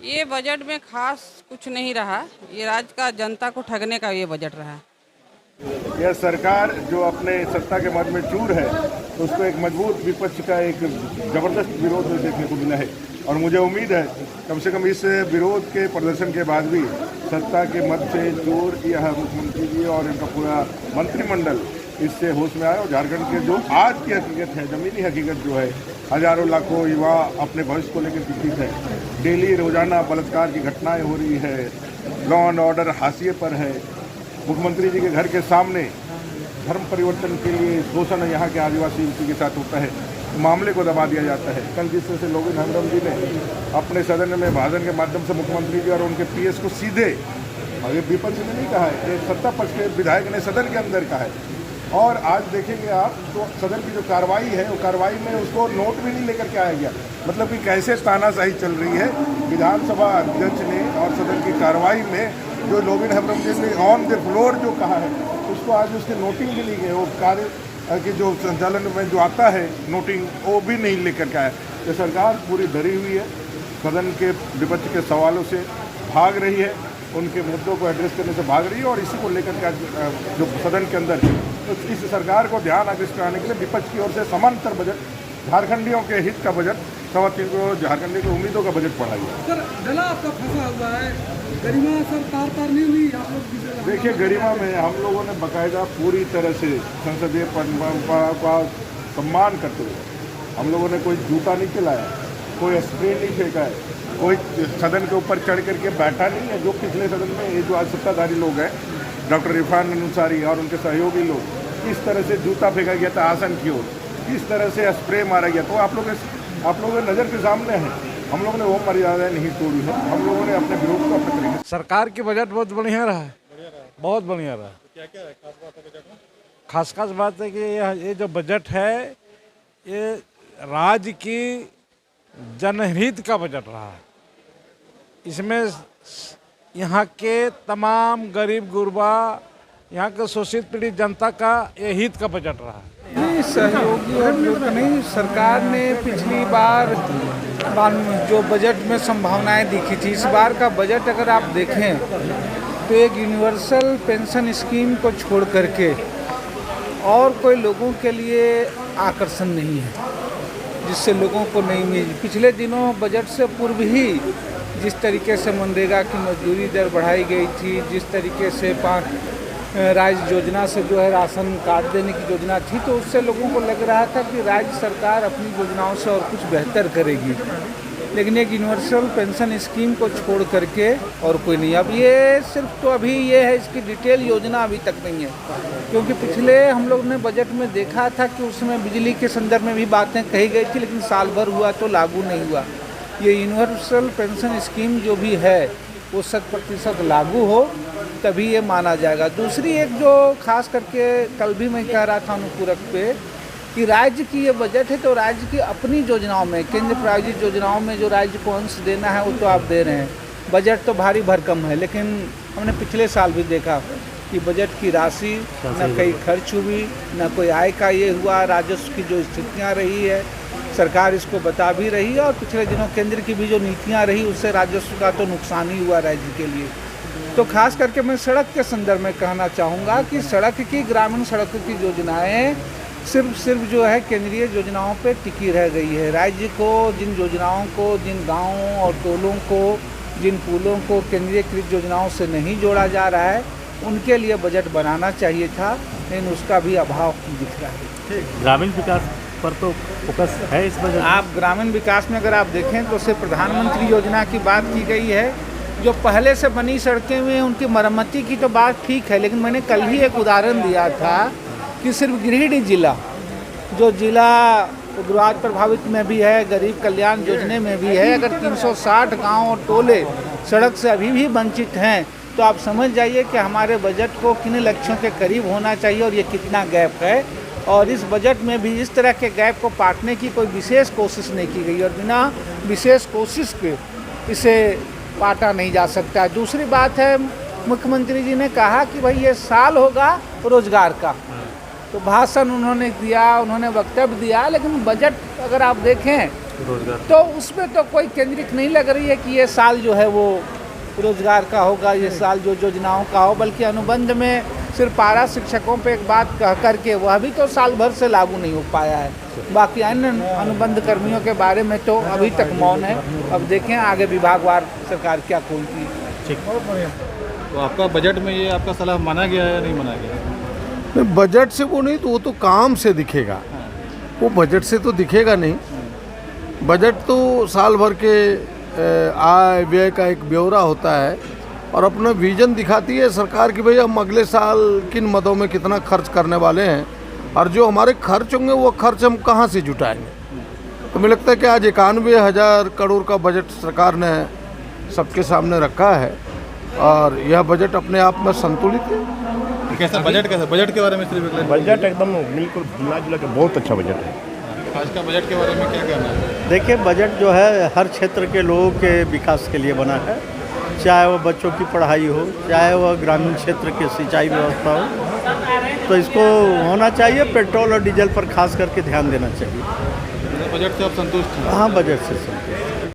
ये बजट में खास कुछ नहीं रहा। ये राज्य का जनता को ठगने का ये बजट रहा। यह सरकार जो अपने सत्ता के मद में चूर है, तो उसको एक मजबूत विपक्ष का एक जबरदस्त विरोध देखने को मिला है। और मुझे उम्मीद है कम से कम इस विरोध के प्रदर्शन के बाद भी सत्ता के मद से चूर यह मुख्यमंत्री जी और इनका पूरा मंत्रिमंडल इससे होश में आए और झारखंड के जो आज की हकीकत है, ज़मीनी हकीकत जो है, हजारों लाखों युवा अपने भविष्य को लेकर चिंतित है। डेली रोजाना बलात्कार की घटनाएं हो रही है, लॉ एंड ऑर्डर हाशिए पर है। मुख्यमंत्री जी के घर के सामने धर्म परिवर्तन के लिए शोषण यहाँ के आदिवासी युवती के साथ होता है, मामले को दबा दिया जाता है। कल जिस तरह से लोबिन हेम्ब्रम जी ने अपने सदन में भाषण के माध्यम से मुख्यमंत्री जी और उनके पीएस को सीधे, और ये विपक्ष ने नहीं कहा है, एक सत्ता पक्ष के विधायक ने सदन के अंदर कहा है। और आज देखेंगे आप तो सदन की जो कार्रवाई है, वो कार्रवाई में उसको नोट भी नहीं लेकर के आया गया। मतलब कि कैसे तानाशाही चल रही है। विधानसभा अध्यक्ष ने और सदन की कार्रवाई में जो लोबिन हेम्ब्रम जी ने ऑन द फ्लोर जो कहा है, उसको आज उसकी नोटिंग भी नहीं गई। वो कार्य कि जो संचालन में जो आता है नोटिंग, वो भी नहीं लेकर के आया। ये सरकार पूरी डरी हुई है, सदन के विपक्ष के सवालों से भाग रही है, उनके मुद्दों को एड्रेस करने से भाग रही है। और इसी को लेकर के जो सदन के अंदर तो इस सरकार को ध्यान आकृष्ट कराने के लिए विपक्ष की ओर से समांतर बजट, झारखंडियों के हित का बजट, 3.25 करोड़ झारखंडी की उम्मीदों का बजट पढ़ा गया। सर, डला आपका फंसा हुआ है, गरिमा सर तार नहीं हुई आप लोग। देखिए, गरिमा में हम लोगों ने बाकायदा पूरी तरह से संसदीय परंपरा का सम्मान करते हुए हम लोगों ने कोई जूता नहीं खिलाया, कोई स्प्रे नहीं फेंका है, कोई सदन के ऊपर चढ़ करके बैठा नहीं है। जो पिछले सदन में ये जो आज सत्ताधारी लोग हैं, डॉक्टर इरफान अंसारी और उनके सहयोगी लोग, किस तरह से जूता फेंका गया था आसन की ओर, किस तरह से स्प्रे मारा गया, तो आप लोगों के नज़र के सामने है। हम लोगों ने वो मर्यादाएं नहीं तोड़ी है, हम लोगों ने अपने विरोध को अपने तरीके। सरकार की बजट बहुत बढ़िया रहा है, बहुत बढ़िया रहा। क्या क्या है खास बात है बजट में? खास बात है कि ये जो बजट है, ये राज्य की जनहित का बजट रहा है। इसमें यहाँ के तमाम गरीब गुरबा, यहाँ के शोषित पीड़ित जनता का ये हित का बजट रहा है। नहीं, सहयोगी और लोग नहीं, सरकार ने पिछली बार जो बजट में संभावनाएं दिखी थी, इस बार का बजट अगर आप देखें तो एक यूनिवर्सल पेंशन स्कीम को छोड़ करके और कोई लोगों के लिए आकर्षण नहीं है, जिससे लोगों को नहीं मिली। पिछले दिनों बजट से पूर्व ही जिस तरीके से मनरेगा की मजदूरी दर बढ़ाई गई थी, जिस तरीके से राज्य योजना से जो है राशन कार्ड देने की योजना थी, तो उससे लोगों को लग रहा था कि राज्य सरकार अपनी योजनाओं से और कुछ बेहतर करेगी। लेकिन एक यूनिवर्सल पेंशन स्कीम को छोड़ करके और कोई नहीं। अब ये सिर्फ तो अभी ये है, इसकी डिटेल योजना अभी तक नहीं है, क्योंकि पिछले हम लोग ने बजट में देखा था कि उसमें बिजली के संदर्भ में भी बातें कही गई थी, लेकिन साल भर हुआ तो लागू नहीं हुआ। ये यूनिवर्सल पेंशन स्कीम जो भी है वो 100% लागू हो तभी ये माना जाएगा। दूसरी एक जो खास करके कल भी मैं कह रहा था अनुपूरक पे कि राज्य की ये बजट है, तो राज्य की अपनी योजनाओं में, केंद्र प्रायोजित योजनाओं में जो राज्य को अंश देना है वो तो आप दे रहे हैं। बजट तो भारी भरकम है, लेकिन हमने पिछले साल भी देखा कि बजट की राशि न कहीं खर्च हुई, न कोई आय का ये हुआ। राजस्व की जो स्थितियाँ रही है, सरकार इसको बता भी रही है, और पिछले दिनों केंद्र की भी जो नीतियाँ रही उससे राजस्व का तो नुकसान ही हुआ राज्य के लिए। तो खास करके मैं सड़क के संदर्भ में कहना चाहूँगा कि सड़क की, ग्रामीण सड़कों की योजनाएं सिर्फ जो है केंद्रीय योजनाओं पे टिकी रह गई है। राज्य को जिन योजनाओं को, जिन गाँवों और टोलों को, जिन पुलों को केंद्रीयकृत योजनाओं से नहीं जोड़ा जा रहा है, उनके लिए बजट बनाना चाहिए था, लेकिन उसका भी अभाव दिख रहा है। ग्रामीण विकास पर तो फोकस है इस बजट। आप ग्रामीण विकास में अगर आप देखें तो सिर्फ प्रधानमंत्री योजना की बात की गई है। जो पहले से बनी सड़कें हुई हैं उनकी मरम्मती की तो बात ठीक है, लेकिन मैंने कल ही एक उदाहरण दिया था कि सिर्फ गिरिडीह जिला, जो जिला उग्रवाद प्रभावित में भी है, गरीब कल्याण योजना में भी है, अगर 360 गाँव और टोले सड़क से अभी भी वंचित हैं, तो आप समझ जाइए कि हमारे बजट को किन लक्ष्यों के करीब होना चाहिए और ये कितना गैप है। और इस बजट में भी इस तरह के गैप को पाटने की कोई विशेष कोशिश नहीं की गई, और बिना विशेष कोशिश के इसे पाटा नहीं जा सकता। दूसरी बात है, मुख्यमंत्री जी ने कहा कि भाई ये साल होगा रोजगार का, तो भाषण उन्होंने दिया, उन्होंने वक्तव्य दिया, लेकिन बजट अगर आप देखें रोजगार। तो उसमें तो कोई केंद्रित नहीं लग रही है कि ये साल जो है वो रोजगार का होगा, ये साल जो योजनाओं का हो, बल्कि अनुबंध में सिर्फ पारा शिक्षकों पे एक बात कह करके वह अभी तो साल भर से लागू नहीं हो पाया है। बाकी अन्य अनुबंध कर्मियों के बारे में तो अभी तक मौन है। अब देखें आगे विभागवार सरकार क्या खोलती है। तो आपका बजट में ये आपका सलाह माना गया है या नहीं माना गया? नहीं, बजट से वो नहीं, तो वो तो काम से दिखेगा, वो बजट से तो दिखेगा नहीं। बजट तो साल भर के आय व्यय का एक ब्यौरा होता है और अपना विजन दिखाती है सरकार की, भाई हम अगले साल किन मदों में कितना खर्च करने वाले हैं और जो हमारे खर्च होंगे वो खर्च हम कहाँ से जुटाएंगे। तो मुझे लगता है कि आज 91,000 करोड़ का बजट सरकार ने सबके सामने रखा है और यह बजट अपने आप में संतुलित है। कैसा बजट के बारे में बजट एकदम बिल्कुल मिला जुला के बहुत अच्छा बजट है। आज का बजट के बारे में क्या कहना है? देखिए, बजट जो है हर क्षेत्र के लोगों के विकास के लिए बना है, चाहे वह बच्चों की पढ़ाई हो, चाहे वह ग्रामीण क्षेत्र की सिंचाई व्यवस्था हो, तो इसको होना चाहिए। पेट्रोल और डीजल पर खास करके ध्यान देना चाहिए। बजट से आप संतुष्ट हैं? हाँ, बजट से संतुष्ट।